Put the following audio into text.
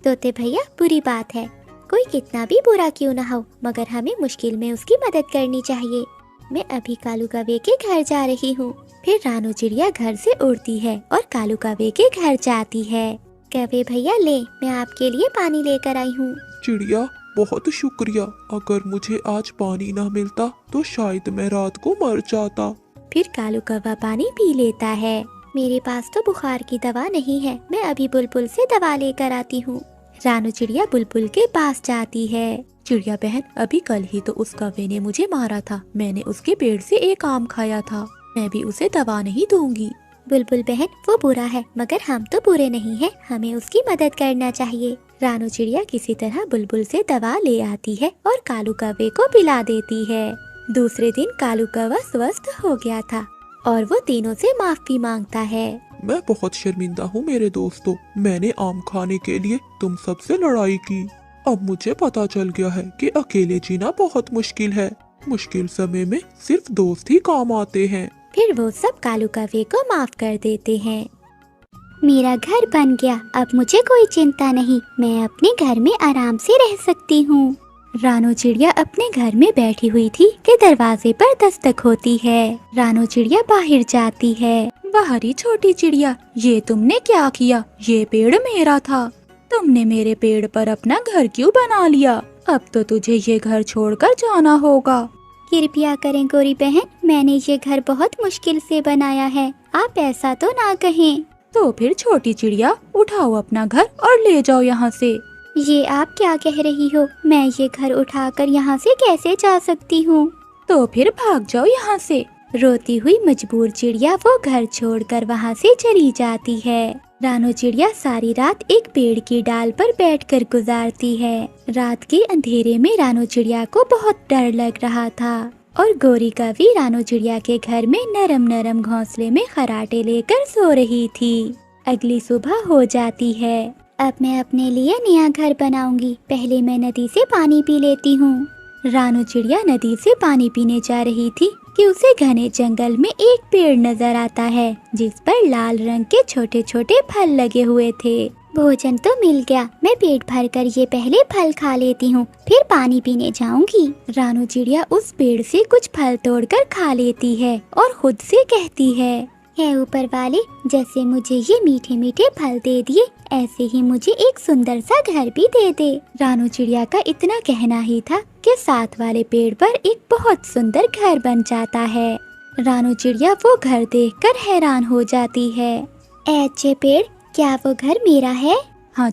तोते भैया बुरी बात है, कोई कितना भी बुरा क्यों ना हो, मगर हमें मुश्किल में उसकी मदद करनी चाहिए। मैं अभी कालू कौवे के घर जा रही हूँ। फिर रानू चिड़िया घर से उड़ती है और कालू कौवे के घर जाती है। कौवे भैया ले, मैं आपके लिए पानी लेकर आई हूँ। चिड़िया बहुत शुक्रिया, अगर मुझे आज पानी ना मिलता तो शायद मैं रात को मर जाता। फिर कालू कौवा पानी पी लेता है। मेरे पास तो बुखार की दवा नहीं है, मैं अभी बुलबुल से दवा लेकर आती हूँ। रानू चिड़िया बुलबुल के पास जाती है। चिड़िया बहन, अभी कल ही तो उस कौवे ने मुझे मारा था, मैंने उसके पेड़ से एक आम खाया था, मैं भी उसे दवा नहीं दूंगी। बुलबुल बहन, वो बुरा है मगर हम तो बुरे नहीं हैं, हमें उसकी मदद करना चाहिए। रानू चिड़िया किसी तरह बुलबुल से दवा ले आती है और कालू कौवे को पिला देती है। दूसरे दिन कालू कौवा स्वस्थ हो गया था और वो तीनों से माफी मांगता है। मैं बहुत शर्मिंदा हूँ मेरे दोस्तों, मैंने आम खाने के लिए तुम सबसे लड़ाई की। अब मुझे पता चल गया है कि अकेले जीना बहुत मुश्किल है, मुश्किल समय में सिर्फ दोस्त ही काम आते हैं। फिर वो सब कालू कौवे को माफ कर देते हैं। मेरा घर बन गया, अब मुझे कोई चिंता नहीं, मैं अपने घर में आराम से रह सकती हूँ। रानू चिड़िया अपने घर में बैठी हुई थी कि दरवाजे पर दस्तक होती है। रानू चिड़िया बाहर जाती है। बाहरी छोटी चिड़िया, ये तुमने क्या किया? ये पेड़ मेरा था, तुमने मेरे पेड़ पर अपना घर क्यों बना लिया? अब तो तुझे ये घर छोड़कर जाना होगा। कृपया करें गोरी बहन, मैंने ये घर बहुत मुश्किल से बनाया है, आप ऐसा तो ना कहें। तो फिर छोटी चिड़िया, उठाओ अपना घर और ले जाओ यहाँ से। ये आप क्या कह रही हो? मैं ये घर उठाकर यहाँ से कैसे जा सकती हूँ? तो फिर भाग जाओ यहाँ से। रोती हुई मजबूर चिड़िया वो घर छोड़कर वहाँ से चली जाती है। रानू चिड़िया सारी रात एक पेड़ की डाल पर बैठकर गुजारती है। रात के अंधेरे में रानू चिड़िया को बहुत डर लग रहा था और गोरी कौवी रानू चिड़िया के घर में नरम नरम घोंसले में खराटे लेकर सो रही थी। अगली सुबह हो जाती है। अब मैं अपने लिए नया घर बनाऊंगी, पहले मैं नदी से पानी पी लेती हूँ। रानू चिड़िया नदी से पानी पीने जा रही थी कि उसे घने जंगल में एक पेड़ नजर आता है जिस पर लाल रंग के छोटे छोटे फल लगे हुए थे। भोजन तो मिल गया, मैं पेट भर कर ये पहले फल खा लेती हूँ, फिर पानी पीने जाऊंगी। रानू चिड़िया उस पेड़ से कुछ फल तोड़कर खा लेती है और खुद से कहती है ऊपर वाले, जैसे मुझे ये मीठे मीठे फल दे दिए, ऐसे ही मुझे एक सुंदर सा घर भी दे दे। रानू चिड़िया का इतना कहना ही था कि साथ वाले पेड़ पर एक बहुत सुंदर घर बन जाता है। रानू चिड़िया वो घर देखकर हैरान हो जाती है। ऐ अच्छे पेड़, क्या वो घर मेरा है? हाँ